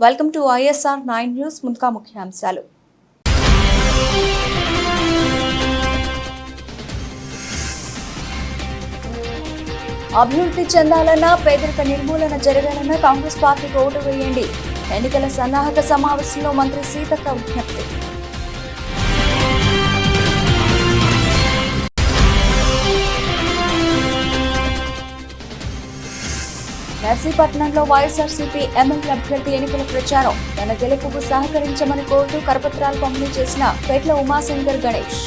Welcome to ISR 9 news. ముందుగా ముఖ్యాంశాలు. అభివృద్ధి చెందాలన్నా పేదరిక నిర్మూలన జరగాలన్నా కాంగ్రెస్ పార్టీకి ఓటు వేయండి. ఎన్నికల సన్నాహక సమావేశంలో మంత్రి సీతక్క విజ్ఞప్తి. నర్సీపట్నంలో వైఎస్ఆర్సీపీ ఎమ్మెల్యే అభ్యర్థి ఎన్నికల ప్రచారం. తన గెలుపుకు సహకరించమని కోరుతూ కరపత్రాలు పంపిణీ చేసిన పేట్ల ఉమాశంకర్ గణేష్.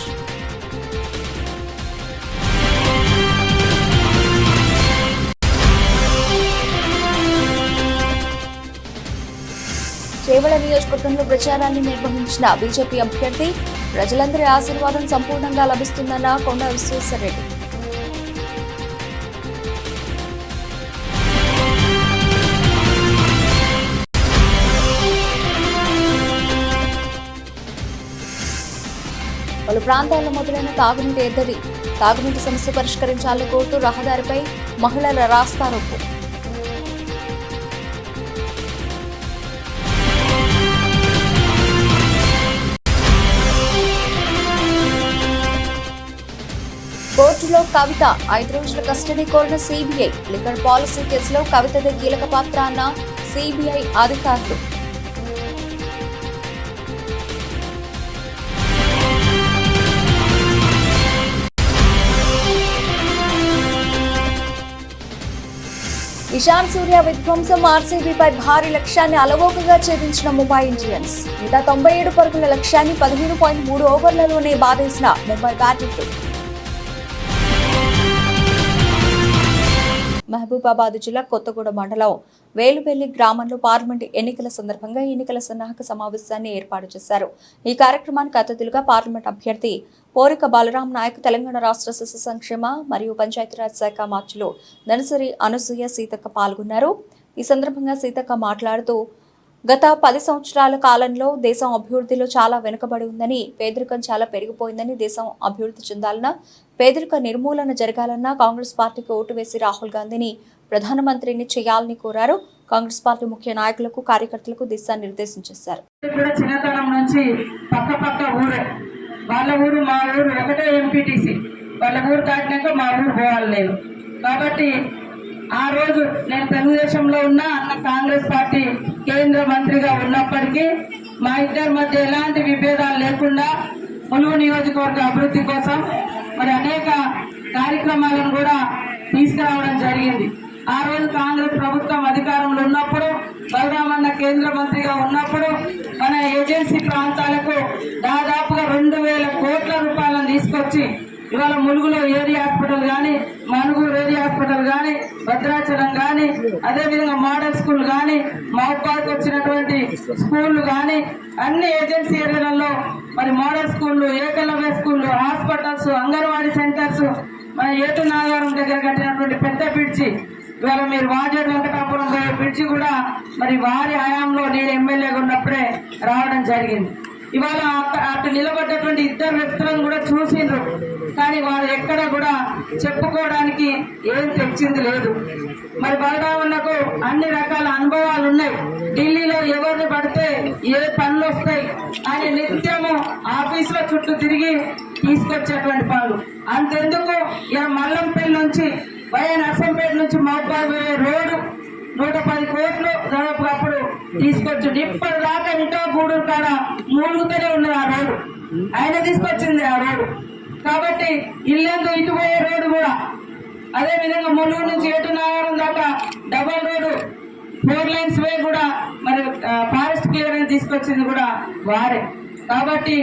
చేవెళ్ల నియోజకవర్గంలో ప్రచారాన్ని నిర్వహించిన బీజేపీ అభ్యర్థి. ప్రజలందరి ఆశీర్వాదం సంపూర్ణంగా లభిస్తుందన్న కొండ విశ్వేశ్వరరెడ్డి. పలు ప్రాంతాల్లో మొదలైన తాగునీటి ఎద్దడి. తాగునీటి సమస్య పరిష్కరించాలని కోరుతూ రహదారిపై మహిళల రాస్తారోకో. కోర్టులో కవిత 5 రోజుల కస్టడీ కోరిన సిబిఐ. లిక్కర్ పాలసీ కేసులో కవితదే కీలక పాత్ర అన్న సిబిఐ అధికారులు. ఇషాన్ సూర్య విధ్వంసం. ఆర్సీబీపై భారీ లక్ష్యాన్ని అలవోకగా ఛేదించిన ముంబై ఇండియన్స్. 197 పరుగుల లక్ష్యాన్ని 15.3 ఓవర్లలోనే బాధేసిన ముంబై బ్యాటర్లు. మహబూబాబాద్ జిల్లా కొత్తగూడ మండలం వేలువెల్లి గ్రామంలో పార్లమెంట్ ఎన్నికల సందర్భంగా ఎన్నికల సన్నాహక సమావేశాన్ని ఏర్పాటు చేశారు. ఈ కార్యక్రమానికి అతిథులుగా పార్లమెంట్ అభ్యర్థి పోరిక బలరాం నాయక్, తెలంగాణ రాష్ట్ర శిశు సంక్షేమ మరియు పంచాయతీరాజ్ శాఖ మార్చులు దనసరి అనసూయ సీతక్క పాల్గొన్నారు. ఈ సందర్భంగా సీతక్క మాట్లాడుతూ గత 10 సంవత్సరాల కాలంలో దేశం అభివృద్ధిలో చాలా వెనుకబడి ఉందని, పేదరికం చాలా పెరిగిపోయిందని, దేశం అభివృద్ధి చెందాలన్నా పేదరిక నిర్మూలన జరగాలన్నా కాంగ్రెస్ పార్టీకి ఓటు వేసి రాహుల్ గాంధీని ప్రధానమంత్రిని చేయాలని కోరారు. కాంగ్రెస్ పార్టీ ముఖ్య నాయకులకు, కార్యకర్తలకు దిశానిర్దేశం చేశారు. చిన్నతనం నుంచి పక్క ఊరే వాళ్ళ ఊరు మా ఊరు ఒకటే ఎంపీటీసీ. వాళ్ళ ఊరు దాటినాక మా ఊరు పోవాలి లేదు. కాబట్టి ఆ రోజు నేను తెలుగుదేశంలో ఉన్నా, అన్న కాంగ్రెస్ పార్టీ కేంద్ర మంత్రిగా ఉన్నప్పటికీ మా ఇద్దరి మధ్య ఎలాంటి విభేదాలు లేకుండా ములుగు నియోజకవర్గ అభివృద్ధి కోసం మరి అనేక కార్యక్రమాలను కూడా తీసుకురావడం జరిగింది. ఆ రోజు కాంగ్రెస్ ప్రభుత్వం అధికారంలో ఉన్నప్పుడు, బలరామన్న కేంద్ర మంత్రిగా ఉన్నప్పుడు మన ఏజెన్సీ ప్రాంతాలకు దాదాపుగా 2,000 కోట్ల రూపాయలను తీసుకొచ్చి ఇవాళ ములుగులో ఏరియా హాస్పిటల్ కానీ, మనుగూరు ఏరియా హాస్పిటల్ కానీ, భద్రాచలం కానీ, అదేవిధంగా మోడల్ స్కూల్ కానీ, మహబాద్కి వచ్చినటువంటి స్కూళ్లు కానీ, అన్ని ఏజెన్సీ ఏరియాలలో మరి మోడల్ స్కూళ్లు, ఏకలవ్య స్కూళ్లు, హాస్పిటల్స్, అంగన్వాడీ సెంటర్స్, మన ఏటు నాగారం దగ్గర కట్టినటువంటి పెద్ద బ్రిడ్జి, ఇవాళ మీరు వాజేడు వెంకటాపురం పోయే బ్రిడ్జి కూడా మరి వారి హయాంలో నేను ఎమ్మెల్యేగా ఉన్నప్పుడే రావడం జరిగింది. ఇవాళ అటు నిలబడ్డటువంటి ఇద్దరు వ్యక్తులను కూడా చూసిండ్రు, కానీ వారు ఎక్కడ కూడా చెప్పుకోవడానికి ఏం తెచ్చింది లేదు. మరి బలరామన్నకు అన్ని రకాల అనుభవాలు ఉన్నాయి. ఢిల్లీలో ఎవరిని పడితే ఏ పనులు వస్తాయి ఆయన నిత్యము ఆఫీసులో చుట్టూ తిరిగి తీసుకొచ్చేటువంటి పనులు. అంతెందుకు ఇలా మల్లంపల్లి నుంచి వయ నర్సంపేట నుంచి మహబాద్ రోడ్డు 110 కోట్లు దాదాపు అప్పుడు తీసుకొచ్చు. ఇప్పటిదాకా ఇంటో గూడూరు కాడ మూలుగుతూనే ఉన్నది ఆ రోడ్డు. ఆయన తీసుకొచ్చింది ఆ రోడ్డు. కాబట్టి ఇల్లందు ఇటు పోయే రోడ్డు కూడా, అదే విధంగా ములుగు నుంచి ఎటు నాగరం దాకా డబల్ రోడ్డు 4 లైన్స్ వే కూడా మరి ఫారెస్ట్ క్లియరెన్స్ తీసుకొచ్చింది కూడా వారే. కాబట్టి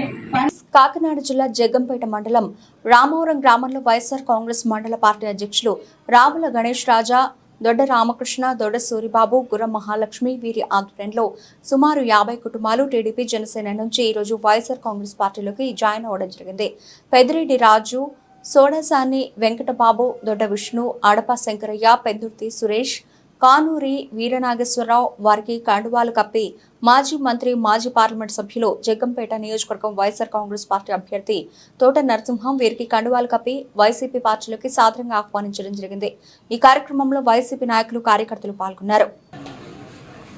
కాకినాడ జిల్లా జగ్గంపేట మండలం రామవరం గ్రామంలో వైఎస్ఆర్ కాంగ్రెస్ మండల పార్టీ అధ్యక్షులు రావుల గణేష్ రాజా, దొడ్డ రామకృష్ణ, దొడ్డ సూరిబాబు, గుర్రం మహాలక్ష్మి వీరి ఆధ్వర్యంలో సుమారు 50 కుటుంబాలు టీడీపీ, జనసేన నుంచి ఈరోజు వైఎస్ఆర్ కాంగ్రెస్ పార్టీలోకి జాయిన్ అవ్వడం జరిగింది. పెద్దిరెడ్డి రాజు, సోడసాని వెంకటబాబు, దొడ్డ విష్ణు, అడప శంకరయ్య, పెందుర్తి సురేష్, కానూరి వీరనాగేశ్వరరావు వారికి కండువాలు కప్పి మాజీ మంత్రి, మాజీ పార్లమెంట్ సభ్యులు, జగ్గంపేట నియోజకవర్గం వైఎస్ఆర్ కాంగ్రెస్ పార్టీ అభ్యర్థి తోట నరసింహం వీరికి కండువాలు కప్పి వైసీపీ పార్టీలోకి సాదరంగా ఆహ్వానించడం జరిగింది. ఈ కార్యక్రమంలో వైసీపీ నాయకులు, కార్యకర్తలు పాల్గొన్నారు.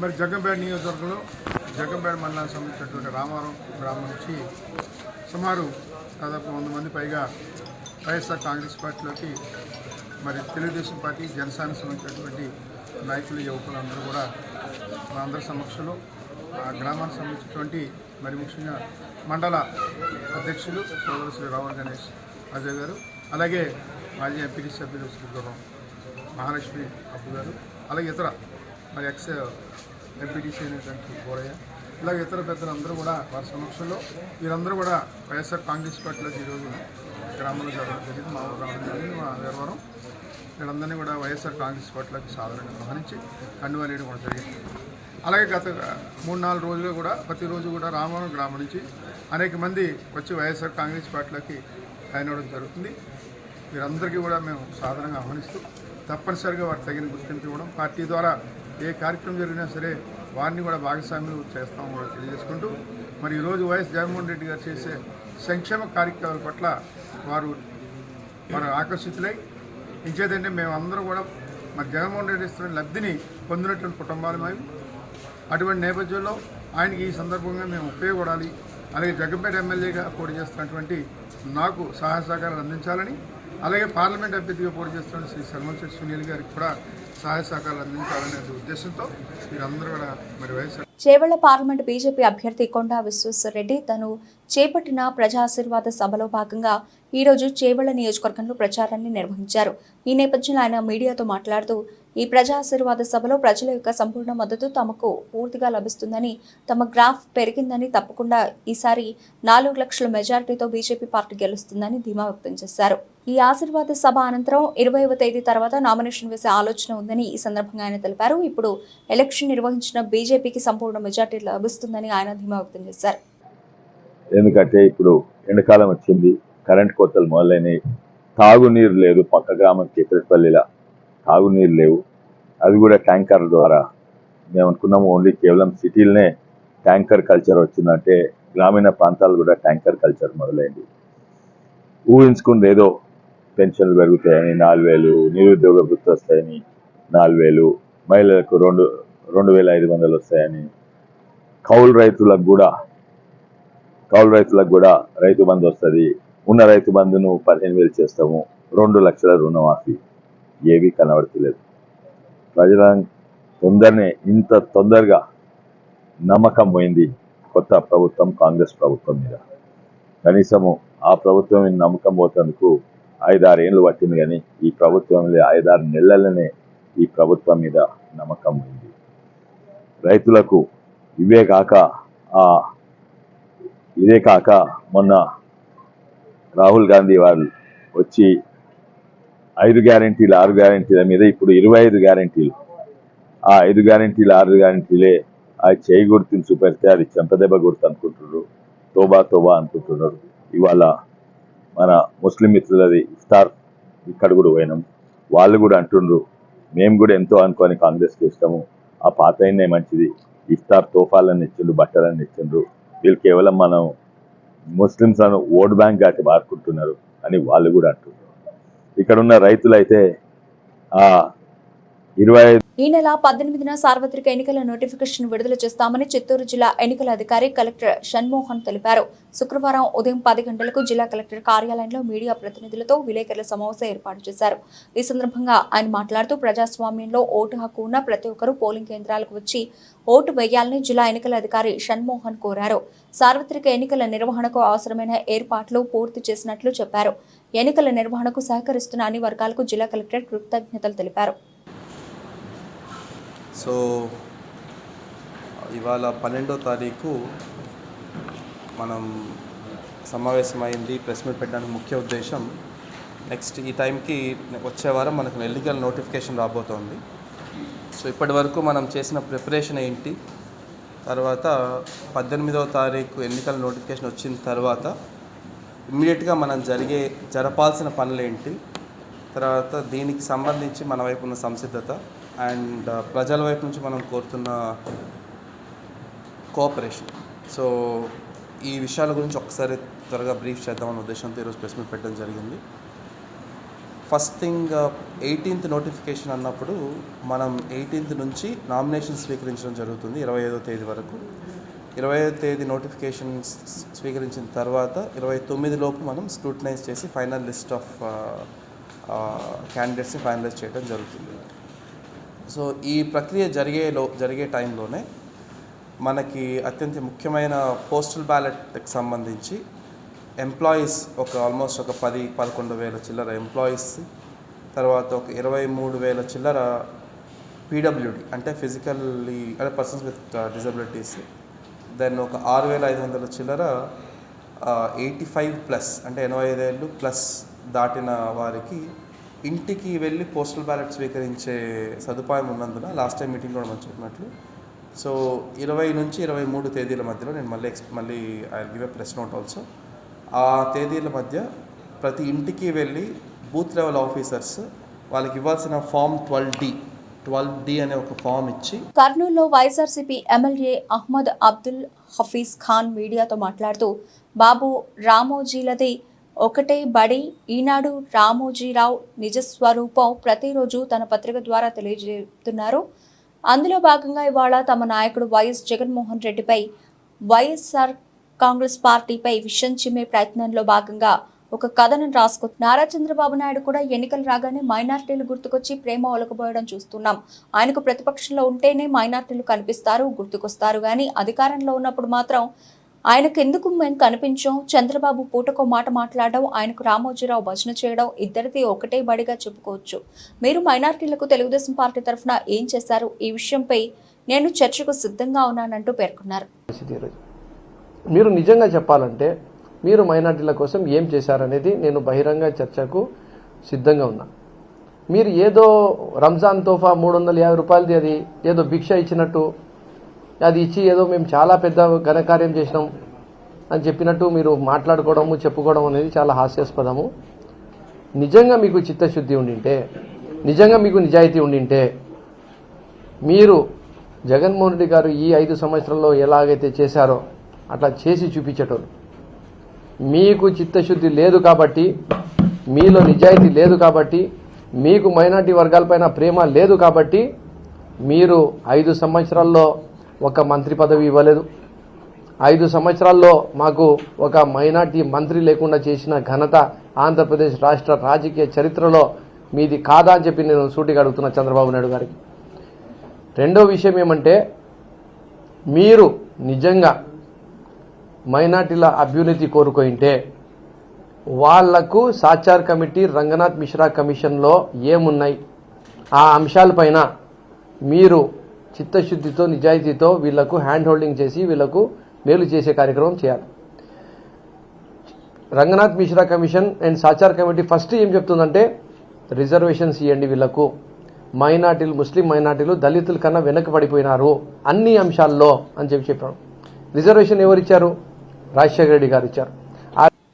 మరి జగ్గంపేట నియోజకవర్గంలో జగ్గంపేట మండలానికి సంబంధించినటువంటి రామవరం గ్రామం నుంచి సుమారు దాదాపు 100 మంది పైగా వైఎస్ఆర్ కాంగ్రెస్ పార్టీలోకి మరి తెలుగుదేశం పార్టీ జనసేనకు సంబంధించినటువంటి నాయకులు యువకులు అందరూ కూడా మా అందరి సమక్షంలో ఆ గ్రామానికి సంబంధించినటువంటి మరి ముఖ్యంగా మండల అధ్యక్షులు సోదరు శ్రీ రావల్ గణేష్ అజయ్ గారు, అలాగే మాజీ ఎంపీటీ సభ్యులు శ్రీ గుర్రం మహాలక్ష్మి అప్పు గారు, అలాగే ఇతర మరి ఎక్స్ ఎంపీటీసీ అయినటువంటి గోరయ్య, ఇలాగ ఇతర పెద్దలందరూ కూడా వారి సమక్షంలో వీరందరూ కూడా వైఎస్ఆర్ కాంగ్రెస్ పార్టీలోకి ఈరోజు గ్రామంలో జరగడం జరిగింది. మా గ్రామం జరిగింది, మా వ్యవహారం వీళ్ళందరినీ కూడా వైఎస్ఆర్ కాంగ్రెస్ పార్టీలోకి సాధారణంగా ఆహ్వానించి కండువాలేయడం కూడా జరిగింది. అలాగే గత 3-4 రోజులు కూడా ప్రతిరోజు కూడా రామవరం గ్రామం నుంచి అనేక మంది వచ్చి వైఎస్ఆర్ కాంగ్రెస్ పార్టీలోకి జాయిన్ అవ్వడం జరుగుతుంది. వీరందరికీ కూడా మేము సాధారణంగా ఆహ్వానిస్తూ తప్పనిసరిగా వారికి తగిన గుర్తింపు ఇవ్వడం, పార్టీ ద్వారా ఏ కార్యక్రమం జరిగినా సరే వారిని కూడా భాగస్వామ్యులు చేస్తామని కూడా తెలియజేసుకుంటూ మరి ఈరోజు వైఎస్ జగన్మోహన్ రెడ్డి గారు చేసే సంక్షేమ కార్యక్రమాల పట్ల వారు ఆకర్షితులై ఇంకేదంటే మేమందరం కూడా మరి జగన్మోహన్ రెడ్డి ఇస్తున్న లబ్ధిని పొందినటువంటి కుటుంబాలు మేము. అటువంటి నేపథ్యంలో ఆయనకి ఈ సందర్భంగా మేము ఉపయోగపడాలి, అలాగే జగ్గంపేట ఎమ్మెల్యేగా పోటీ చేస్తున్నటువంటి నాకు సహాయ సహకారాలు అందించాలని, అలాగే పార్లమెంట్ అభ్యర్థిగా పోటీ చేస్తున్న శ్రీ సల్మన్శెట్టి సునీల్ గారికి కూడా సహాయ సహకారాలు అందించాలనే ఉద్దేశంతో మీరందరూ కూడా మరి వైఎస్ఆర్ చేవెళ్ల పార్లమెంట్ బీజేపీ అభ్యర్థి కొండా విశ్వేశ్వరరెడ్డి తను చేపట్టిన ప్రజా ఆశీర్వాద సభలో భాగంగా ఈరోజు చేవెళ్ల నియోజకవర్గంలో ప్రచారాన్ని నిర్వహించారు. ఈ నేపథ్యంలో ఆయన మీడియాతో మాట్లాడుతూ ఈ ప్రజా ఆశీర్వాద సభలో ప్రజల యొక్క సంపూర్ణ మద్దతు తమకు పూర్తిగా లభిస్తుందని, తమ గ్రాఫ్ పెరిగిందని, తప్పకుండా ఈసారి 4 లక్షల మెజారిటీతో బీజేపీ పార్టీ గెలుస్తుందని ధీమా వ్యక్తం చేశారు. ఈ ఆశీర్వాద సభ అనంతరం 20వ తేదీ తర్వాత నామినేషన్ వేసే ఆలోచన ఉందని ఈ సందర్భంగా ఆయన తెలిపారు. ఇప్పుడు ఎలక్షన్ నిర్వహించిన బీజేపీకి సంపూర్ణ మెజారిటీ లభిస్తుందని ఆయన ధీమా వ్యక్తం చేశారు. ఎందుకంటే ఇప్పుడు ఎండాకాలం వచ్చింది, కరెంట్ కోతలు మొదలైనవి, తాగునీరు లేదు. పక్క గ్రామం చిత్రపల్లిలా తాగునీరు లేవు. అది కూడా ట్యాంకర్ ద్వారా. మేము అనుకున్నాము ఓన్లీ కేవలం సిటీలనే ట్యాంకర్ కల్చర్ వచ్చిందంటే గ్రామీణ ప్రాంతాలు కూడా ట్యాంకర్ కల్చర్ మొదలైంది. ఊహించుకుంది ఏదో పెన్షన్లు పెరుగుతాయని 4,000, నిరుద్యోగ వృత్తి వస్తాయని 4,000, మహిళలకు 2,500 వస్తాయని, కౌలు రైతులకు కూడా రైతు బంధు వస్తుంది, ఉన్న రైతు బంధును 15,000 చేస్తాము, 2 లక్షల రుణమాఫీ, ఏవి కనబడతలేదు. ప్రజల ఇంత తొందరగా నమ్మకం పోయింది కొత్త ప్రభుత్వం కాంగ్రెస్ ప్రభుత్వం మీద. కనీసము ఆ ప్రభుత్వం మీద నమ్మకం పోతందుకు 5-6 ఏళ్ళు పట్టింది, కానీ ఈ ప్రభుత్వంలో 5-6 నెలలనే ఈ ప్రభుత్వం మీద నమ్మకం పోయింది. రైతులకు ఇదే కాక మొన్న రాహుల్ గాంధీ వాళ్ళు వచ్చి 5 గ్యారెంటీలు 6 గ్యారెంటీల మీద ఇప్పుడు 25 గ్యారెంటీలు. ఆ 5 గ్యారెంటీలు 6 గ్యారెంటీలే ఆ చేయి గుర్తుని చూపెడితే అది చెంపదెబ్బ గుర్తు అనుకుంటున్నారు, తోబా అనుకుంటున్నారు. ఇవాళ మన ముస్లిం మిత్రులది ఇఫ్తార్ ఇక్కడ కూడా పోయినాం. వాళ్ళు కూడా అంటుండ్రు మేము కూడా ఎంతో అనుకొని కాంగ్రెస్కి ఇష్టము, ఆ పాత అయినే మంచిది, ఇఫ్తార్ తోఫాలను ఇచ్చిండ్రు, బట్టలను ఇచ్చిండ్రు, వీళ్ళు కేవలం మనం ముస్లిమ్స్ అని ఓట్ బ్యాంక్ గాటి వాడుకుంటున్నారు అని వాళ్ళు కూడా అంటున్నారు. ఇక్కడ ఉన్న రైతులైతే 25 ఈ నెల 18న సార్వత్రిక ఎన్నికల నోటిఫికేషన్ విడుదల చేస్తామని చిత్తూరు జిల్లా ఎన్నికల అధికారి కలెక్టర్ షణ్మోహన్ తెలిపారు. శుక్రవారం ఉదయం 10 గంటలకు జిల్లా కలెక్టర్ కార్యాలయంలో మీడియా ప్రతినిధులతో విలేకరుల సమావేశం ఏర్పాటు చేశారు. ఈ సందర్భంగా ఆయన మాట్లాడుతూ ప్రజాస్వామ్యంలో ఓటు హక్కు ఉన్న ప్రతి ఒక్కరూ పోలింగ్ కేంద్రాలకు వచ్చి ఓటు వేయాలని జిల్లా ఎన్నికల అధికారి షణ్మోహన్ కోరారు. సార్వత్రిక ఎన్నికల నిర్వహణకు అవసరమైన ఏర్పాట్లు పూర్తి చేసినట్లు చెప్పారు. ఎన్నికల నిర్వహణకు సహకరిస్తున్న అన్ని వర్గాలకు జిల్లా కలెక్టర్ కృతజ్ఞతలు తెలిపారు. సో ఇవాళ 12వ తారీఖు మనం సమావేశమైంది. ప్రెస్ మీట్ పెట్టడానికి ముఖ్య ఉద్దేశం నెక్స్ట్ ఈ టైంకి వచ్చే వారం మనకు ఎన్నికల నోటిఫికేషన్ రాబోతోంది. సో ఇప్పటి వరకు మనం చేసిన ప్రిపరేషన్ ఏంటి, తర్వాత 18వ తారీఖు ఎన్నికల నోటిఫికేషన్ వచ్చిన తర్వాత ఇమ్మీడియట్గా మనం జరపాల్సిన పనులు ఏంటి, తర్వాత దీనికి సంబంధించి మన వైపు ఉన్న సంసిద్ధత అండ్ ప్రజల వైపు నుంచి మనం కోరుతున్న కోఆపరేషన్. సో ఈ విషయాల గురించి ఒకసారి త్వరగా బ్రీఫ్ చేద్దామన్న ఉద్దేశంతో ఈరోజు ప్రెస్ మీట్ పెట్టడం జరిగింది. ఫస్ట్ థింగ్ 18th నోటిఫికేషన్ అన్నప్పుడు మనం 18th నుంచి నామినేషన్ స్వీకరించడం జరుగుతుంది 25వ తేదీ వరకు. 25వ తేదీ నోటిఫికేషన్ స్వీకరించిన తర్వాత 29 లోపు మనం స్క్రూటనైజ్ చేసి ఫైనల్ లిస్ట్ ఆఫ్ క్యాండిడేట్స్ని ఫైనలైజ్ చేయడం జరుగుతుంది. సో ఈ ప్రక్రియ జరిగే టైంలోనే మనకి అత్యంత ముఖ్యమైన పోస్టల్ బ్యాలెట్కి సంబంధించి ఎంప్లాయీస్ ఆల్మోస్ట్ ఒక 10-11 వేల చిల్లర ఎంప్లాయీస్, తర్వాత ఒక 23 వేల చిల్లర పీడబ్ల్యూడి అంటే ఫిజికల్లీ అంటే పర్సన్స్ విత్ డిజబిలిటీస్, దెన్ ఒక 6,500 చిల్లర 85+ అంటే 85 ఏళ్ళు ప్లస్ దాటిన వారికి ఇంటికి వెళ్ళి పోస్టల్ బ్యాలెట్ స్వీకరించే సదుపాయం ఉన్నందున లాస్ట్ టైం మీటింగ్లో మనం చెప్పినట్లు సో 20 నుంచి 23 తేదీల మధ్యలో నేను మళ్ళీ I give a press note also. ఆ తేదీల మధ్య ప్రతి ఇంటికి వెళ్ళి బూత్ లెవెల్ ఆఫీసర్స్ వాళ్ళకి ఇవ్వాల్సిన ఫామ్ 12D అనే ఒక ఫామ్ ఇచ్చి. కర్నూలులో వైఎస్ఆర్సీపీ ఎమ్మెల్యే అహ్మద్ అబ్దుల్ హఫీజ్ ఖాన్ మీడియాతో మాట్లాడుతూ బాబు రామోజీలది ఒకటే బడి, ఈనాడు రామోజీరావు నిజస్వరూపం ప్రతిరోజు తన పత్రిక ద్వారా తెలియజేస్తున్నారు. అందులో భాగంగా ఇవాళ తమ నాయకుడు వైఎస్ జగన్మోహన్ రెడ్డిపై వైఎస్ఆర్ కాంగ్రెస్ పార్టీపై విషం చిమ్మే ప్రయత్నంలో భాగంగా ఒక కథనం రాసుకుంటున్నారు. నారా చంద్రబాబు నాయుడు కూడా ఎన్నికలు రాగానే మైనార్టీలు గుర్తుకొచ్చి ప్రేమ ఒలకపోవడం చూస్తున్నాం. ఆయనకు ప్రతిపక్షంలో ఉంటేనే మైనార్టీలు కనిపిస్తారు, గుర్తుకొస్తారు, కానీ అధికారంలో ఉన్నప్పుడు మాత్రం ఆయనకు ఎందుకు మేము కనిపించాం? చంద్రబాబు పూటకో మాట మాట్లాడడం, ఆయనకు రామోజీరావు భజన చేయడం ఇద్దరిది ఒకటే బడిగా చెప్పుకోవచ్చు. మీరు మైనార్టీలకు తెలుగుదేశం పార్టీ తరఫున ఏం చేశారు? ఈ విషయంపై నేను చర్చకు సిద్ధంగా ఉన్నానంటూ పేర్కొన్నారు. మీరు నిజంగా చెప్పాలంటే మీరు మైనార్టీల కోసం ఏం చేశారనేది నేను బహిరంగ చర్చకు సిద్ధంగా ఉన్నా. మీరు ఏదో రంజాన్ తోఫా 350 రూపాయలది అది ఏదో భిక్ష ఇచ్చినట్టు, అది ఇచ్చి ఏదో మేము చాలా పెద్ద ఘనకార్యం చేసినాం అని చెప్పినట్టు మీరు మాట్లాడుకోవడము చెప్పుకోవడం అనేది చాలా హాస్యాస్పదము. నిజంగా మీకు చిత్తశుద్ధి ఉండింటే, నిజంగా మీకు నిజాయితీ ఉండింటే మీరు జగన్మోహన్ రెడ్డి గారు ఈ 5 సంవత్సరాల్లో ఎలాగైతే చేశారో అట్లా చేసి చూపించేటోళ్ళు. మీకు చిత్తశుద్ధి లేదు కాబట్టి, మీలో నిజాయితీ లేదు కాబట్టి, మీకు మైనార్టీ వర్గాలపైన ప్రేమ లేదు కాబట్టి మీరు 5 సంవత్సరాల్లో ఒక మంత్రి పదవి ఇవ్వలేదు. 5 సంవత్సరాల్లో మాకు ఒక మైనార్టీ మంత్రి లేకుండా చేసిన ఘనత ఆంధ్రప్రదేశ్ రాష్ట్ర రాజకీయ చరిత్రలో మీది కాదా అని చెప్పి నేను సూటిగా అడుగుతున్నా చంద్రబాబు నాయుడు గారికి. రెండో విషయం ఏమంటే, మీరు నిజంగా మైనార్టీల అభ్యున్నతి కోరుకుంటే వాళ్లకు సాచార్ కమిటీ, రంగనాథ్ మిశ్రా కమిషన్లో ఏమున్నాయి ఆ అంశాలపైన మీరు చిత్తశుద్ధితో నిజాయితీతో వీళ్లకు హ్యాండ్ హోల్డింగ్ చేసి వీళ్లకు మేలు చేసే కార్యక్రమం చేయాలి. Ranganath Mishra commission and Sachar committee first ఏం చెప్తుందంటే రిజర్వేషన్స్ ఇవ్వండి వీళ్లకు, మైనార్టీలు ముస్లిం మైనార్టీలు దళితుల కన్నా వెనకబడిపోయినారు అన్ని అంశాల్లో అని చెప్పారు. రిజర్వేషన్ ఎవరిచ్చారు? రాజశేఖర రెడ్డి గారు ఇచ్చారు.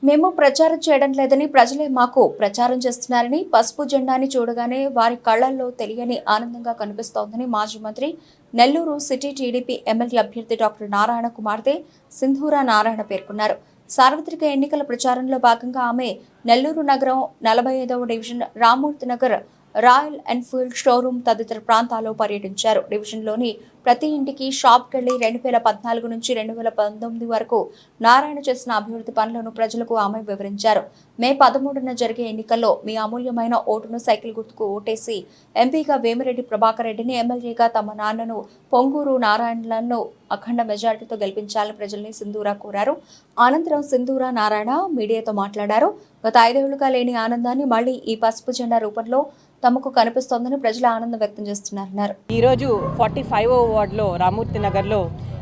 మేము ప్రచారం చేయడం లేదని ప్రజలే మాకు ప్రచారం చేస్తున్నారని, పసుపు జెండాని చూడగానే వారి కళ్లల్లో తెలియని ఆనందంగా కనిపిస్తోందని మాజీ మంత్రి నెల్లూరు సిటీ టీడీపీ ఎమ్మెల్యే అభ్యర్థి డాక్టర్ నారాయణ కుమార్తె సింధూరా నారాయణ పేర్కొన్నారు. సార్వత్రిక ఎన్నికల ప్రచారంలో భాగంగా ఆమె నెల్లూరు నగరం 45వ division Rammurthy Nagar Royal Enfield showroom తదితర ప్రాంతాల్లో పర్యటించారు. డివిజన్లోని ప్రతి ఇంటికి షాప్కెళ్లి 2014 నుంచి 2019 వరకు నారాయణ చేసిన అభివృద్ధి పనులను ప్రజలకు ఆమె వివరించారు. మే 13న జరిగే ఎన్నికల్లో మీ అమూల్యమైన ఓటును సైకిల్ గుర్తుకు ఓటేసి ఎంపీగా వేమిరెడ్డి ప్రభాకర్ రెడ్డిని, ఎమ్మెల్యేగా తమ నాన్నను పొంగూరు నారాయణలను అఖండ మెజారిటీతో గెలిపించాలని ప్రజల్ని సింధూరా కోరారు. అనంతరం సింధూరా నారాయణ మీడియాతో మాట్లాడారు. గత 5 ఏళ్లుగా లేని ఆనందాన్ని మళ్లీ ఈ పసుపు జెండా రూపంలో తమకు కనిపిస్తోందని ప్రజలు ఆనందం వ్యక్తం చేస్తున్నారన్నారు. ఈరోజు 45వ వార్డులో రామూర్తి నగర్లో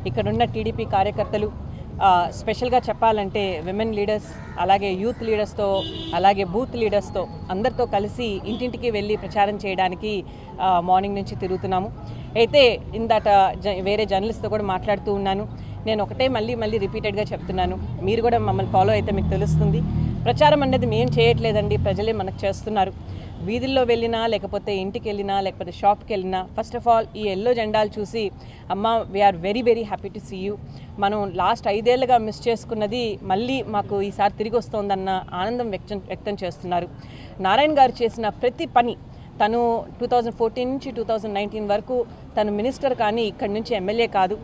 ఇక్కడున్న టీడీపీ కార్యకర్తలు, స్పెషల్గా చెప్పాలంటే విమెన్ లీడర్స్, అలాగే యూత్ లీడర్స్తో, అలాగే బూత్ లీడర్స్తో అందరితో కలిసి ఇంటింటికి వెళ్ళి ప్రచారం చేయడానికి మార్నింగ్ నుంచి తిరుగుతున్నాము. అయితే ఇందాట వేరే జర్నలిస్ట్తో కూడా మాట్లాడుతూ ఉన్నాను. నేను ఒకటే మళ్ళీ రిపీటెడ్గా చెప్తున్నాను, మీరు కూడా మమ్మల్ని ఫాలో అయితే మీకు తెలుస్తుంది. ప్రచారం అనేది మేము చేయట్లేదండి, ప్రజలే మనకు చేస్తున్నారు. వీధుల్లో వెళ్ళినా లేకపోతే ఇంటికి వెళ్ళినా లేకపోతే షాప్కి వెళ్ళినా ఫస్ట్ ఆఫ్ ఆల్ ఈ ఎల్లో జెండాలు చూసి అమ్మ we are very very happy to see you, మనం లాస్ట్ 5 ఏళ్ళుగా మిస్ చేసుకున్నది మళ్ళీ మాకు ఈసారి తిరిగి వస్తోందన్న ఆనందం వ్యక్తం చేస్తున్నారు. నారాయణ గారు చేసిన ప్రతి పని, తను 2014 నుంచి 2019 వరకు తను మినిస్టర్ కానీ ఇక్కడి నుంచి ఎమ్మెల్యే కాదు,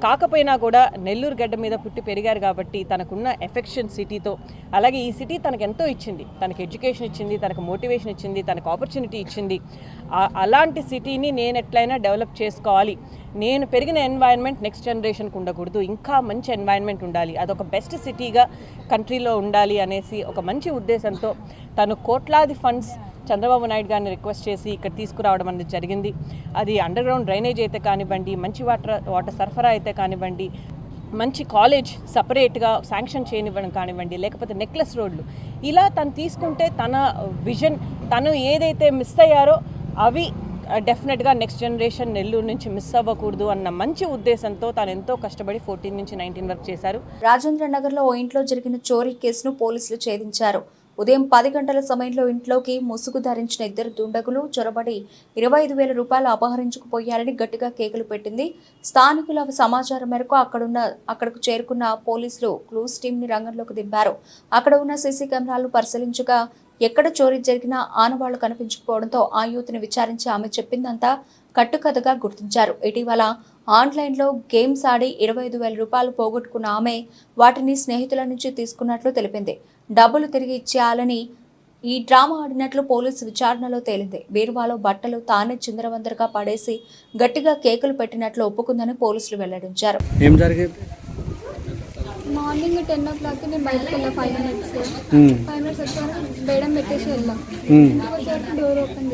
కాకపోయినా కూడా నెల్లూరు గడ్డ మీద పుట్టి పెరిగారు కాబట్టి తనకున్న ఎఫెక్షన్ సిటీతో, అలాగే ఈ సిటీ తనకు ఎంతో ఇచ్చింది, తనకు ఎడ్యుకేషన్ ఇచ్చింది, తనకు మోటివేషన్ ఇచ్చింది, తనకు ఆపర్చునిటీ ఇచ్చింది. అలాంటి సిటీని నేను ఎట్లయినా డెవలప్ చేసుకోవాలి, నేను పెరిగిన ఎన్వైరన్మెంట్ నెక్స్ట్ జనరేషన్కి ఉండకూడదు, ఇంకా మంచి ఎన్వైరన్మెంట్ ఉండాలి, అదొక బెస్ట్ సిటీగా కంట్రీలో ఉండాలి అనేసి ఒక మంచి ఉద్దేశంతో తను కోట్లాది ఫండ్స్ చంద్రబాబు నాయుడు గారిని రిక్వెస్ట్ చేసి ఇక్కడ తీసుకురావడం అనేది జరిగింది. అది అండర్ గ్రౌండ్ డ్రైనేజ్ అయితే కానివ్వండి, మంచి వాటర్ సరఫరా అయితే కానివ్వండి, మంచి కాలేజ్ సపరేట్గా శాంక్షన్ చేయనివ్వడం కానివ్వండి, లేకపోతే నెక్లెస్ రోడ్లు, ఇలా తను తీసుకుంటే తన విజన్, తను ఏదైతే మిస్ అయ్యారో అవి డెఫినెట్గా నెక్స్ట్ జనరేషన్ నెల్లూరు నుంచి మిస్ అవ్వకూడదు అన్న మంచి ఉద్దేశంతో తను ఎంతో కష్టపడి 14 నుంచి 19 వరకు చేశారు. రాజేంద్ర నగర్లో ఓ ఇంట్లో జరిగిన చోరీ కేసును పోలీసులు ఛేదించారు. ఉదయం 10 గంటల సమయంలో ఇంట్లోకి ముసుగు ధరించిన 2 దుండగులు చొరబడి 25,000 రూపాయలు అపహరించుకుపోయారని గట్టిగా కేకలు పెట్టింది. స్థానికుల సమాచారం మేరకు అక్కడకు చేరుకున్న పోలీసులు క్లూస్ టీంని రంగంలోకి దింపారు. అక్కడ ఉన్న సీసీ కెమెరాలు పరిశీలించగా ఎక్కడ చోరీ జరిగినా ఆనవాళ్లు కనిపించకపోవడంతో ఆ యూత్ని విచారించి ఆమె చెప్పిందంతా కట్టుకథగా గుర్తించారు. ఇటీవల ఆన్లైన్లో గేమ్స్ ఆడి 25,000 రూపాయలు పోగొట్టుకున్న ఆమె వాటిని స్నేహితుల నుంచి తీసుకున్నట్లు తెలిపింది. డబ్బులు తిరిగి ఇచ్చేయాలని ఈ డ్రామా ఆడినట్లు పోలీసు విచారణలో తేలింది. బీరువాలో బట్టలు తానే చిందరవందరగా పడేసి గట్టిగా కేకులు పెట్టినట్లు ఒప్పుకుందని పోలీసులు వెల్లడించారు. మార్నింగ్ 10 o'clock నేను బయటకు వెళ్ళా 5 minutes వచ్చాక బేడం పెట్టేసి వెళ్ళాం. వచ్చేసరికి డోర్ ఓపెన్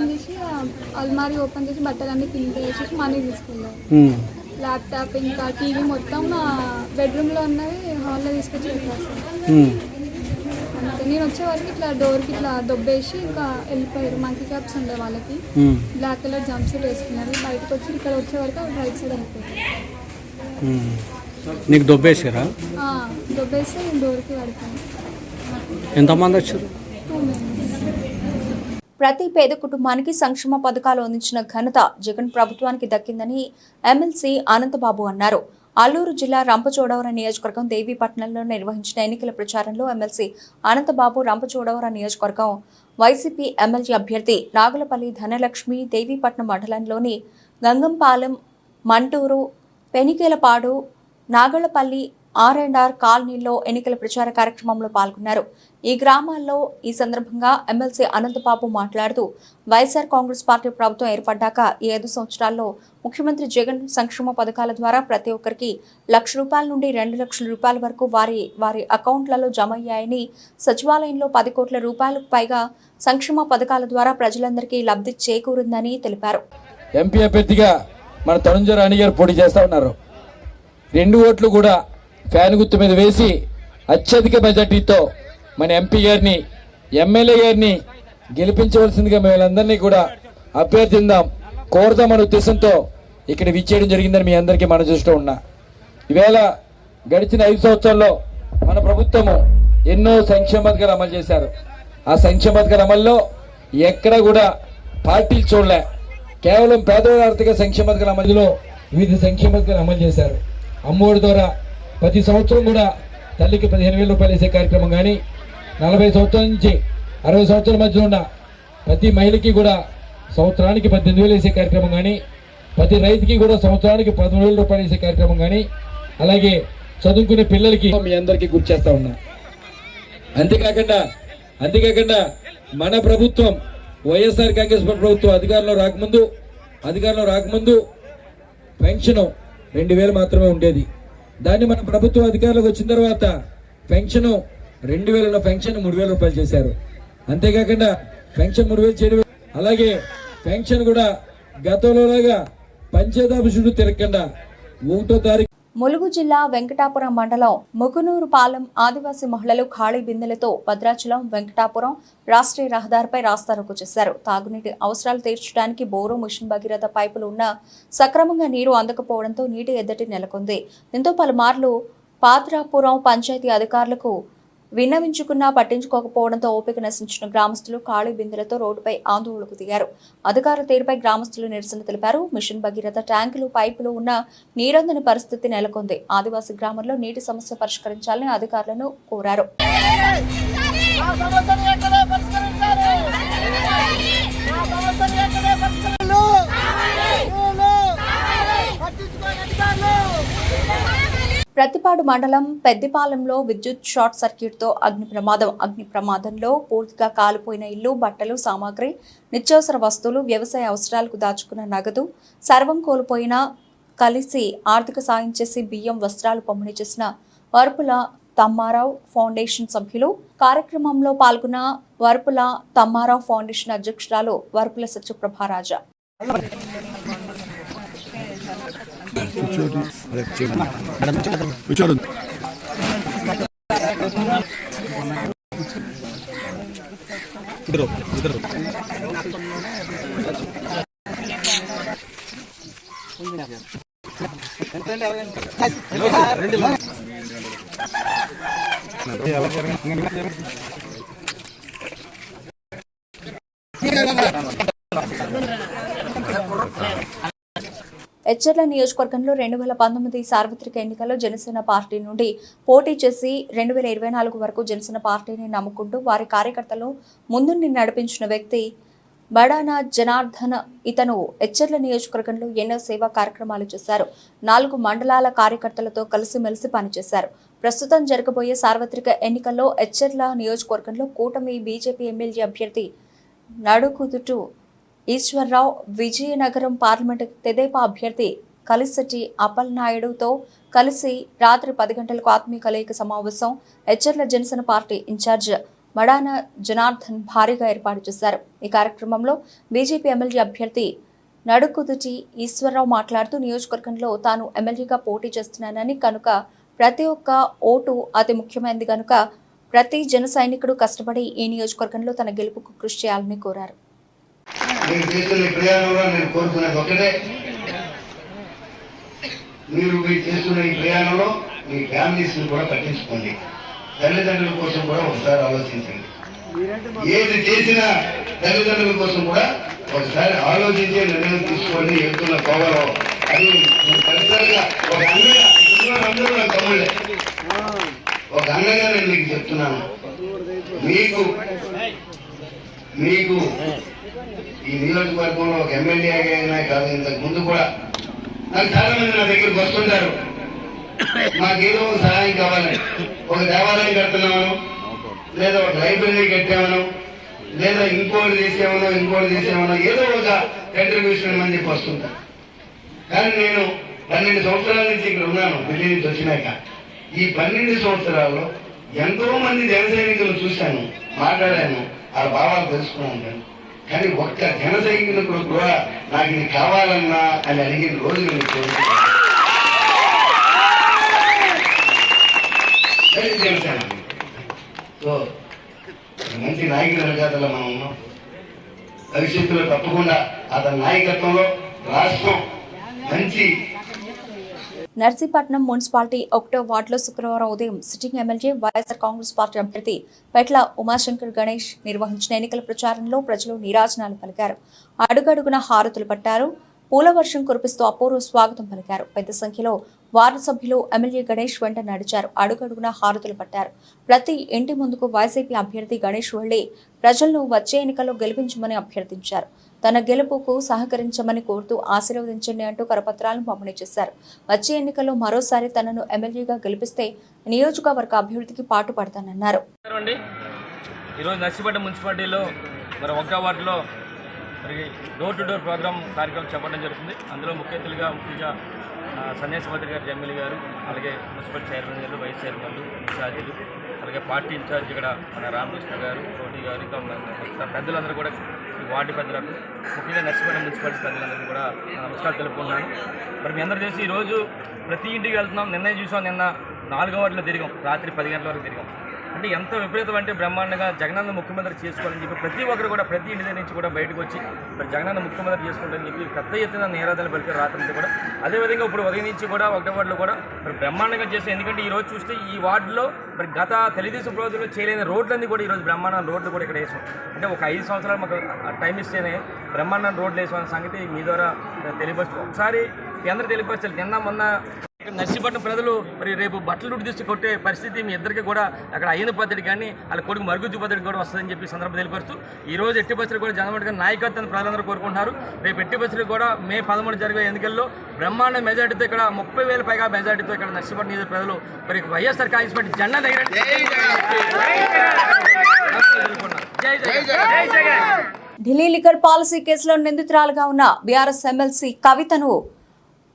చేసి అల్మారీ ఓపెన్ చేసి బట్టలన్నీ కింద వేసేసి మనీ తీసుకెళ్ళాను. ల్యాప్టాప్ ఇంకా టీవీ మొత్తం బెడ్రూమ్లో ఉన్నవి హాల్లో తీసుకొచ్చి పెట్టేస్తాను. అంతే, నేను వచ్చే వరకు ఇట్లా డోర్కి ఇట్లా దొబ్బేసి ఇంకా వెళ్ళిపోయారు. మంకీ క్యాప్స్ ఉండే వాళ్ళకి, బ్లాక్ కలర్ జంప్ సూట్ వేసుకున్నారు. బయటకు వచ్చి ఇక్కడ వచ్చే వరకు రైట్ సైడ్ వెళ్ళిపోయారు. నీకు దొబ్బేసారా? దొబ్బేసి డోర్కి పడుతుంది. ఎంతమంది వచ్చారు? 2 members. ప్రతి పేద కుటుంబానికి సంక్షేమ పథకాలు అందించిన ఘనత జగన్ ప్రభుత్వానికి దక్కిందని ఎమ్మెల్సీ అనంతబాబు అన్నారు. అల్లూరు జిల్లా రంపచోడవరం నియోజకవర్గం దేవీపట్నంలో నిర్వహించిన ఎన్నికల ప్రచారంలో ఎమ్మెల్సీ అనంతబాబు రంపచోడవరం నియోజకవర్గం వైసీపీ ఎమ్మెల్యే అభ్యర్థి నాగులపల్లి ధనలక్ష్మి దేవీపట్నం మండలంలోని గంగంపాలెం, మంటూరు, పెనికేలపాడు, నాగళ్లపల్లి, R&R కాలనీలో ఎన్నికల ప్రచార కార్యక్రమంలో పాల్గొన్నారు. ఈ గ్రామాల్లో ఈ సందర్భంగా ఎమ్మెల్సీ అనంతబాబు మాట్లాడుతూ వైఎస్ఆర్ కాంగ్రెస్ పార్టీ ప్రభుత్వం ఏర్పడ్డాక ఈ 5 సంవత్సరాల్లో ముఖ్యమంత్రి జగన్ సంక్షేమ పథకాల ద్వారా ప్రతి ఒక్కరికి ₹1,00,000 నుండి ₹2,00,000 వరకు వారి అకౌంట్లలో జమ అయ్యాయని, సచివాలయంలో 10 కోట్ల రూపాయలకు పైగా సంక్షేమ పథకాల ద్వారా ప్రజలందరికీ లబ్ధి చేకూరిందని తెలిపారు. ఎంపీ అభ్యర్థిగా మన తనుంజ రాణి గారు పోటీ చేస్తా ఉన్నారు. 2 ఓట్లు కూడా ఫ్యాన్ గుర్తు మీద వేసి అత్యధిక మెజార్టీతో మన ఎంపీ గారిని, ఎమ్మెల్యే గారిని గెలిపించవలసిందిగా మేమందరినీ కూడా అభ్యర్థిద్దాం, కోరుదామనే ఉద్దేశంతో ఇక్కడ విచ్చేయడం జరిగిందని మీ అందరికీ మనం చూస్తూ ఉన్నా. ఈవేళ గడిచిన 5 సంవత్సరాల్లో మన ప్రభుత్వము ఎన్నో సంక్షేమ పథకాలు అమలు చేశారు. ఆ సంక్షేమ పథకాల అమల్లో ఎక్కడ కూడా పార్టీలు చూడలే, కేవలం పేదవాళ్ళ ఆర్థిక సంక్షేమ పథకాల అమలులో వివిధ సంక్షేమ పథకాలు అమలు చేశారు. అమ్మఒడి ద్వారా ప్రతి సంవత్సరం కూడా తల్లికి 15,000 రూపాయలు వేసే కార్యక్రమం కానీ, 40 సంవత్సరాల నుంచి 60 సంవత్సరాల మధ్య ఉన్న ప్రతి మహిళకి కూడా సంవత్సరానికి 18,000 వేసే కార్యక్రమం కానీ, ప్రతి రైతుకి కూడా సంవత్సరానికి 13,000 రూపాయలు వేసే కార్యక్రమం కానీ, అలాగే చదువుకునే పిల్లలకి మీ అందరికీ గుర్తు చేస్తా ఉన్నా. అంతేకాకుండా మన ప్రభుత్వం వైఎస్ఆర్ కాంగ్రెస్ ప్రభుత్వం అధికారంలో రాకముందు పెన్షన్ 2,000 మాత్రమే ఉండేది. దాన్ని మన ప్రభుత్వం అధికారంలోకి వచ్చిన తర్వాత పెన్షన్ 2,000 పెన్షన్ 3,000 రూపాయలు చేశారు. అంతేకాకుండా పెన్షన్ 3,000 చేయడం, అలాగే పెన్షన్ కూడా గతంలోలాగా పంచేదాపు చుట్టూ తిరగకుండా 1వ తారీఖు. ములుగు జిల్లా వెంకటాపురం మండలం ముకునూరు పాలెం ఆదివాసీ మహిళలు ఖాళీ బిందెలతో భద్రాచలం వెంకటాపురం రాష్ట్రీయ రహదారిపై రాస్తారోకో చేశారు. తాగునీటి అవసరాలు తీర్చడానికి బోరు, మిషన్ భగీరథ పైపులు ఉన్నా సక్రమంగా నీరు అందకపోవడంతో నీటి ఎద్దటి నెలకొంది. దీంతో పలుమార్లు పాత్రాపురం పంచాయతీ అధికారులకు విన్నవించుకున్నా పట్టించుకోకపోవడంతో ఓపిక నశించిన గ్రామస్తులు ఖాళీ బిందెలతో రోడ్డుపై ఆందోళనకు దిగారు. అధికార తీరుపై గ్రామస్తులు నిరసన తెలిపారు. మిషన్ భగీరథ ట్యాంకులు, పైపులు ఉన్న నీరందని పరిస్థితి నెలకొంది. ఆదివాసీ గ్రామంలో నీటి సమస్య పరిష్కరించాలని అధికారులను కోరారు. ప్రతిపాడు మండలం పెద్దిపాలెంలో విద్యుత్ షార్ట్ సర్క్యూట్తో అగ్ని ప్రమాదంలో పూర్తిగా కాలిపోయిన ఇల్లు, బట్టలు, సామాగ్రి, నిత్యావసర వస్తువులు, వ్యవసాయ అవసరాలకు దాచుకున్న నగదు సర్వం కోల్పోయిన కలిసి ఆర్థిక సాయం చేసి బియ్యం, వస్త్రాలు పంపిణీ చేసిన వరపుల తమ్మారావు ఫౌండేషన్ సభ్యులు. కార్యక్రమంలో పాల్గొన్న వరపుల తమ్మారావు ఫౌండేషన్ అధ్యక్షురాలు వరపుల సత్యప్రభారాజా. ఎచ్చర్ల నియోజకవర్గంలో 2019 సార్వత్రిక ఎన్నికల్లో జనసేన పార్టీ నుండి పోటీ చేసి 2024 వరకు జనసేన పార్టీని నమ్ముకుంటూ వారి కార్యకర్తలను ముందుండి నడిపించిన వ్యక్తి బడానా జనార్దన్. ఇతను ఎచ్చర్ల నియోజకవర్గంలో ఎన్నో సేవా కార్యక్రమాలు చేశారు. 4 మండలాల కార్యకర్తలతో కలిసిమెలిసి పనిచేశారు. ప్రస్తుతం జరగబోయే సార్వత్రిక ఎన్నికల్లో ఎచ్చర్ల నియోజకవర్గంలో కూటమి బీజేపీ ఎమ్మెల్యే అభ్యర్థి నడుకుదుటు ఈశ్వర్రావు, విజయనగరం పార్లమెంటు తెదేపా అభ్యర్థి కలిసెట్టి అప్పలనాయుడుతో కలిసి రాత్రి 10 గంటలకు ఆత్మీయ కలయిక సమావేశం ఎచ్చర్ల జనసేన పార్టీ ఇన్ఛార్జ్ మడానా జనార్దన్ భారీగా ఏర్పాటు చేశారు. ఈ కార్యక్రమంలో బీజేపీ ఎమ్మెల్యే అభ్యర్థి నడుకుదుటి ఈశ్వర్రావు మాట్లాడుతూ నియోజకవర్గంలో తాను ఎమ్మెల్యేగా పోటీ చేస్తున్నానని, కనుక ప్రతి ఒక్క ఓటు అతి ముఖ్యమైనది కనుక ప్రతి జన సైనికుడు కష్టపడి ఈ నియోజకవర్గంలో తన గెలుపుకు కృషి చేయాలని కోరారు. మీరు చేస్తున్న ప్రయాణంలో నేను కోరుకునేది ఒకటే, మీరు చేస్తున్న ఈ ప్రయాణంలో మీ ఫ్యామిలీస్ కూడా పట్టించుకోండి. తల్లిదండ్రుల కోసం కూడా ఒకసారి ఆలోచించండి. ఏది చేసినా తల్లిదండ్రుల కోసం కూడా ఒకసారి ఆలోచించే నిర్ణయం తీసుకోండి. వెళ్తున్న కోవలో అది పరిసరిగా ఒక అన్నగా అందరూ నాకు తమ్ముళ్ళే, ఒక అన్నగా నేను మీకు చెప్తున్నాను. మీకు ఈ నియోజకవర్గంలో ఒక ఎమ్మెల్యేగా అయినా కాదు, ఇంతకు ముందు కూడా నాకు చాలా మంది నా దగ్గరికి వస్తుంటారు, మాకేదో సహాయం కావాలని. ఒక దేవాలయం కడుతున్నామను, లేదా ఒక లైబ్రరీ కట్టామను, లేదా ఇంకోటి చేసామనో ఏదో ఒక కంట్రిబ్యూషన్ అని చెప్పి వస్తుంటారు. కానీ నేను 12 సంవత్సరాల నుంచి ఇక్కడ ఉన్నాను. ఢిల్లీ నుంచి వచ్చినాక ఈ 12 సంవత్సరాల్లో ఎంతో మంది జన సైనికులను చూశాను, మాట్లాడాను, ఆ భావాలు తెలుసుకున్నాను. కానీ ఒక్క జన సైనికులకు కూడా నాకు ఇది కావాలన్నా అని అడిగిన రోజులు జనసేన. సో మంచి నాయకుల అర్హతలో మనం ఉన్నాం. భవిష్యత్తులో తప్పకుండా అతని నాయకత్వంలో రాష్ట్రం మంచి. నర్సీపట్నం మున్సిపాలిటీ 1వ వార్డులో శుక్రవారం ఉదయం sitting MLA YSR Congress party అభ్యర్థి పెట్ల ఉమాశంకర్ గణేష్ నిర్వహించిన ఎన్నికల ప్రచారంలో ప్రజలు నీరాజనాలు పలికారు. అడుగడుగున హారతులు పట్టారు. పూల వర్షం కురిపిస్తూ అపూర్వ స్వాగతం పలికారు. పెద్ద సంఖ్యలో వార్డు సభ్యులు ఎమ్మెల్యే గణేష్ వెంట నడిచారు. అడుగడుగున హారతులు పట్టారు. ప్రతి ఇంటి ముందుకు వైసీపీ అభ్యర్థి గణేష్ వెళ్లి ప్రజలను వచ్చే ఎన్నికల్లో గెలిపించమని అభ్యర్థించారు. తన గెలుపుకు సహకరించమని కోరుతూ ఆశీర్వదించండి అంటూ కరపత్రాలను పంపిణీ చేశారు. వచ్చే ఎన్నికల్లో మరోసారి తనను ఎమ్మెల్యేగా గెలిపిస్తే నియోజకవర్గ అభివృద్ధికి పాటుపడతానన్నారు. ఈరోజు నర్సీపట్నం మున్సిపాలిటీలో మరి 1వ వార్డులో మరి డోర్ టు డోర్ ప్రోగ్రామ్ కార్యక్రమం చెప్పడం జరుగుతుంది. అందులో ముఖ్యంగా సన్యాసిమంత్రి గారు, ఎమ్మెల్యే గారు, అలాగే మున్సిపల్ చైర్మన్ గారు, వైస్ చైర్మన్లు, ఇన్ఛార్జీలు, అలాగే పార్టీ ఇన్ఛార్జ్ ఇక్కడ మన రామకృష్ణ గారు, కోటి గారు, ఇంకా పెద్దలందరూ కూడా వార్డు పెద్దలకు, ముఖ్యంగా నర్సీపట్నం మున్సిపాలిటీ పెద్దలందరూ కూడా నమస్కారం తెలుపుకున్నాను. మరి మీ అందరూ చేసి ఈరోజు ప్రతి ఇంటికి వెళ్తున్నాం. నిన్న చూసాం, నిన్న 4వ వార్డులో తిరిగాం, రాత్రి 10 గంటల వరకు తిరిగాం. అంటే ఎంత విపరీతం అంటే బ్రహ్మాండంగా జగనన్న ముఖ్యమంత్రి చేసుకోవాలని చెప్పి ప్రతి ఒక్కరు కూడా ప్రతి ఇంటి నుంచి కూడా బయటకు వచ్చి మరి జగనన్న ముఖ్యమంత్రి చేసుకుంటారని చెప్పి పెద్ద ఎత్తున నిరాధన పలికారు రాత్రి కూడా. అదేవిధంగా ఇప్పుడు ఉదయం నుంచి కూడా ఒకటే వార్డులో కూడా మరి బ్రహ్మాండంగా చేస్తే, ఎందుకంటే ఈ రోజు చూస్తే ఈ వార్డులో మరి గత తెలుగుదేశం ప్రభుత్వంలో చేయలేని రోడ్లన్నీ కూడా ఈరోజు బ్రహ్మాండం రోడ్లు కూడా ఇక్కడ వేసాం. అంటే ఒక 5 సంవత్సరాలు మాకు టైం ఇస్తేనే బ్రహ్మాండం రోడ్లు వేసామన్న సంగతి మీ ద్వారా తెలియపరుస్తూ ఒకసారి కేంద్ర తెలియపరచాలి. నిన్న మొన్న నర్సీపట్నం ప్రజలు మరి రేపు బట్టలు తీసి కొట్టే పరిస్థితి మీ ఇద్దరికి కూడా అక్కడ అయిన పద్ధతి కానీ వాళ్ళ కొడుకు మరుగుజ్జు పద్ధతి కూడా వస్తుందని చెప్పి సందర్భం తెలియపరుస్తూ ఈ రోజు ఎట్టి బస్సులు కూడా జగన్మోహన్ రెడ్డి గారి నాయకత్వాన్ని ప్రజలందరూ కోరుకుంటున్నారు. రేపు ఎట్టి బస్సులు కూడా మే 13 జరిగే ఎన్నికల్లో బ్రహ్మాండ మెజార్టీతో ఇక్కడ 30,000 పైగా మెజార్టీతో ఇక్కడ నర్సీపట్నం నియోజక ప్రజలు మరి వైఎస్ఆర్ కాంగ్రెస్ పార్టీ జెండా దగ్గర ఢిల్లీ లిక్కర్ పాలసీ కేసులో నిందితురాలుగా ఉన్న బీఆర్ఎస్ ఎమ్మెల్సీ కవితను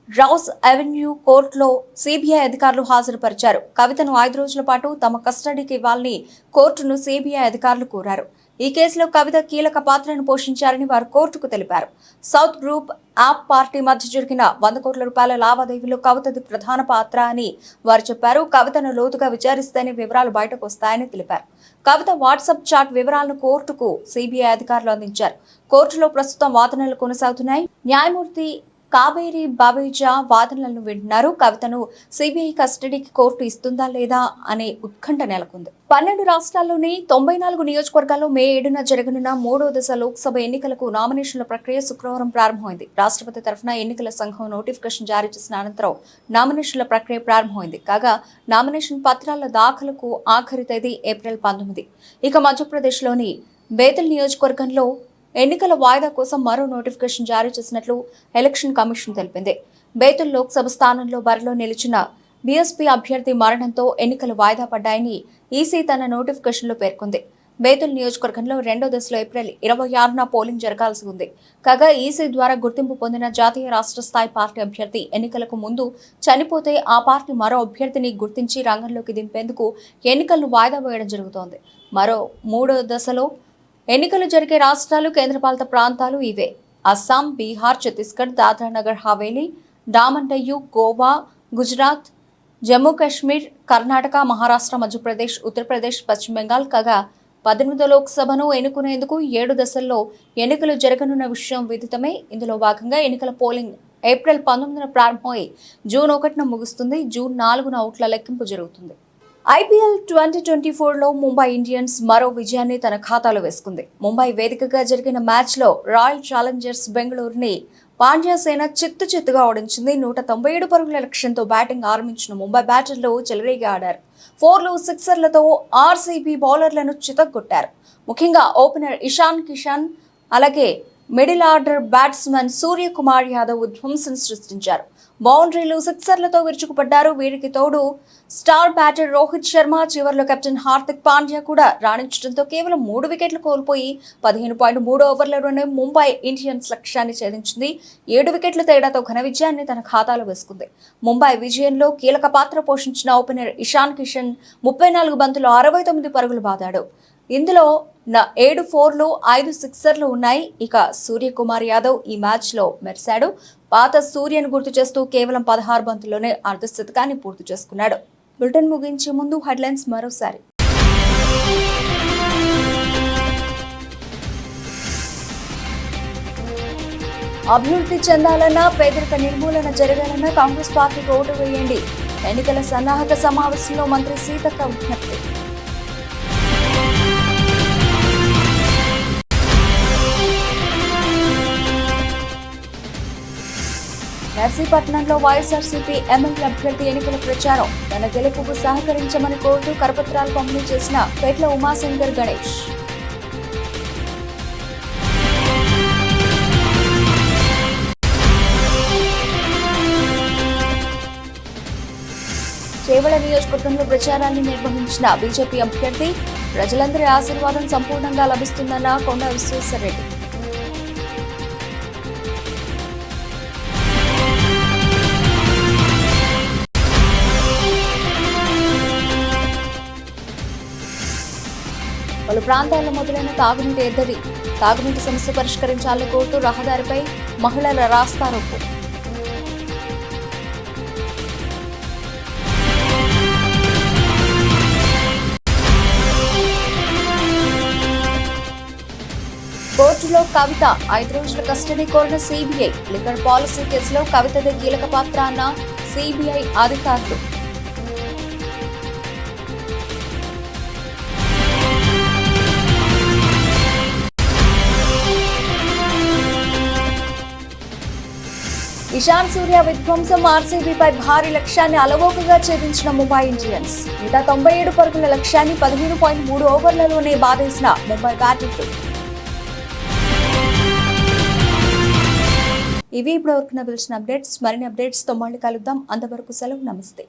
రౌస్ అవెన్యూ కోర్టులో సిబిఐ అధికారులు హాజరుపరిచారు. కవితను 5 రోజుల పాటు తమ కస్టడీకి ఇవ్వాలని కోర్టును సిబిఐ అధికారులు కోరారు. ఈ కేసులో కవిత కీలక పాత్రను పోషించారని వారు కోర్టుకు తెలిపారు. సౌత్ గ్రూప్ యాప్ పార్టీ మధ్య జరిగిన 100 కోట్ల రూపాయల లావాదేవీలో కవితది ప్రధాన పాత్ర అని వారు చెప్పారు. కవితను లోతుగా విచారిస్తేనే వివరాలు బయటకు వస్తాయని తెలిపారు. కవిత వాట్సాప్ చాట్ వివరాలను కోర్టుకు సిబిఐ అధికారులు అందించారు. కోర్టులో ప్రస్తుతం వాదనలు కొనసాగుతున్నాయి. న్యాయమూర్తి కావేరి బావేజా వాదనలను వింటున్నారు. కవితను సిబిఐ కస్టడీకి కోర్టు ఇస్తుందా లేదా అనే ఉత్కంఠ నెలకొంది. 12 రాష్ట్రాల్లోని 94 నియోజకవర్గాల్లో మే 7న జరగనున్న 3వ దశ లోక్సభ ఎన్నికలకు నామినేషన్ల ప్రక్రియ శుక్రవారం ప్రారంభమైంది. రాష్ట్రపతి తరఫున ఎన్నికల సంఘం నోటిఫికేషన్ జారీ చేసిన అనంతరం నామినేషన్ల ప్రక్రియ ప్రారంభమైంది. కాగా నామినేషన్ పత్రాల దాఖలకు ఆఖరి తేదీ ఏప్రిల్ 19. ఇక మధ్యప్రదేశ్లోని బేతల్ నియోజకవర్గంలో ఎన్నికల వాయిదా కోసం మరో నోటిఫికేషన్ జారీ చేసినట్లు ఎలక్షన్ కమిషన్ తెలిపింది. బేతుల్ లోక్సభ స్థానంలో బరిలో నిలిచిన బీఎస్పీ అభ్యర్థి మరణంతో ఎన్నికలు వాయిదా పడ్డాయని ఈసీ తన నోటిఫికేషన్లో పేర్కొంది. బేతుల్ నియోజకవర్గంలో 2వ దశలో ఏప్రిల్ 26న పోలింగ్ జరగాల్సి ఉంది. కాగా ఈసీ ద్వారా గుర్తింపు పొందిన జాతీయ రాష్ట్ర స్థాయి పార్టీ అభ్యర్థి ఎన్నికలకు ముందు చనిపోతే ఆ పార్టీ మరో అభ్యర్థిని గుర్తించి రంగంలోకి దింపేందుకు ఎన్నికలను వాయిదా వేయడం జరుగుతోంది. మరో 3వ దశలో ఎన్నికలు జరిగే రాష్ట్రాలు, కేంద్రపాలిత ప్రాంతాలు ఇవే: అస్సాం, బీహార్, ఛత్తీస్గఢ్, దాద్రా నగర్ హవేలీ, డామన్ డయ్యూ, గోవా, గుజరాత్, జమ్మూ కాశ్మీర్, కర్ణాటక, మహారాష్ట్ర, మధ్యప్రదేశ్, ఉత్తరప్రదేశ్, పశ్చిమ బెంగాల్. కాగా 18వ లోక్సభను ఎన్నుకునేందుకు 7 దశల్లో ఎన్నికలు జరగనున్న విషయం విదితమే. ఇందులో భాగంగా ఎన్నికల పోలింగ్ ఏప్రిల్ 19న ప్రారంభమై జూన్ 1న ముగుస్తుంది. జూన్ 4న ఓట్ల లెక్కింపు జరుగుతుంది. ఐపీఎల్ 2024లో ముంబై ఇండియన్స్ మరో విజయాన్ని తన ఖాతాలో వేసుకుంది. ముంబై వేదికగా జరిగిన మ్యాచ్లో రాయల్ ఛాలెంజర్స్ బెంగళూరుని పాండ్యా సేన చిత్తుగా ఓడించింది. 197 పరుగుల లక్ష్యంతో బ్యాటింగ్ ఆరంభించిన ముంబై బ్యాటర్లు చెలరేగి ఆడారు. 4లు, 6లతో ఆర్సీబీ బౌలర్లను చితగ్గొట్టారు. ముఖ్యంగా ఓపెనర్ ఇషాన్ కిషన్, అలాగే middle order batsman Suryakumar Yadav ధ్వంసం సృష్టించారు. బౌండరీలు, 6లతో విరుచుకుపడ్డారు. వీరికి తోడు స్టార్ బ్యాటర్ రోహిత్ శర్మ, చివర్లో కెప్టెన్ హార్దిక్ పాండ్యా కూడా రాణించడంతో కేవలం 3 వికెట్లు కోల్పోయి 15.3 ఓవర్లలోనే ముంబై ఇండియన్స్ లక్ష్యాన్ని ఛేదించింది. 7 వికెట్ల తేడాతో ఘన విజయాన్ని తన ఖాతాలో వేసుకుంది. ముంబై విజయంలో కీలక పాత్ర పోషించిన ఓపెనర్ ఇషాన్ కిషన్ 34 బంతులు 69 పరుగులు బాదాడు. ఇందులో 7 4లు, 5 6లు ఉన్నాయి. ఇక సూర్యకుమార్ యాదవ్ ఈ మ్యాచ్లో మెరిశాడు. పాత సూర్యను గుర్తు చేస్తూ కేవలం 16 బంతుల్లోనే అర్ధశతకాన్ని పూర్తి చేసుకున్నాడు. బులెటిన్ ముగించే ముందు హెడ్లైన్స్ మరోసారి. అభివృద్ధి చెందాలన్నా, పేదరిక నిర్మూలన జరగాలన్నా కాంగ్రెస్ పార్టీకి ఓటు వేయండి. ఎన్నికల సన్నాహక సమావేశంలో మంత్రి సీతక్క విజ్ఞప్తి. నర్సీపట్నంలో వైఎస్ఆర్సీపీ ఎమ్మెల్యే అభ్యర్థి ఎన్నికల ప్రచారం. తన గెలుపుకు సహకరించమని కోరుతూ కరపత్రాలు పంపిణీ చేసిన పేట్ల ఉమాశంకర్ గణేష్. చేవెళ్ల నియోజకవర్గంలో ప్రచారాన్ని నిర్వహించిన బీజేపీ అభ్యర్థి. ప్రజలందరి ఆశీర్వాదం సంపూర్ణంగా లభిస్తుందన్న కొండ విశ్వేశ్వరరెడ్డి. పలు ప్రాంతాల్లో మొదలైన తాగునీటి ఎద్దడి. తాగునీటి సమస్య పరిష్కరించాలని కోరుతూ రహదారిపై మహిళల రాస్తారోకో. కోర్టులో కవిత 5 రోజుల కస్టడీ కోరిన సిబిఐ. లిక్కర్ పాలసీ కేసులో కవితదే కీలక పాత్ర అన్న సిబిఐ అధికారులు. ఇషాన్ సూర్య విధ్వంసం ఆర్సీబీపై భారీ లక్ష్యాన్ని అలవోకగా ఛేదించిన ముంబై ఇండియన్స్. 197 పరుగుల లక్ష్యాన్ని 15.3 ఓవర్లలోనే బాధేసిన ముంబై బ్యాటర్లు. ఇవి ఇప్పుడు వరకు పిలిచిన అప్డేట్స్. మరిన్ని అప్డేట్స్తో మళ్ళీ కలుద్దాం. అంతవరకు సెలవు. నమస్తే.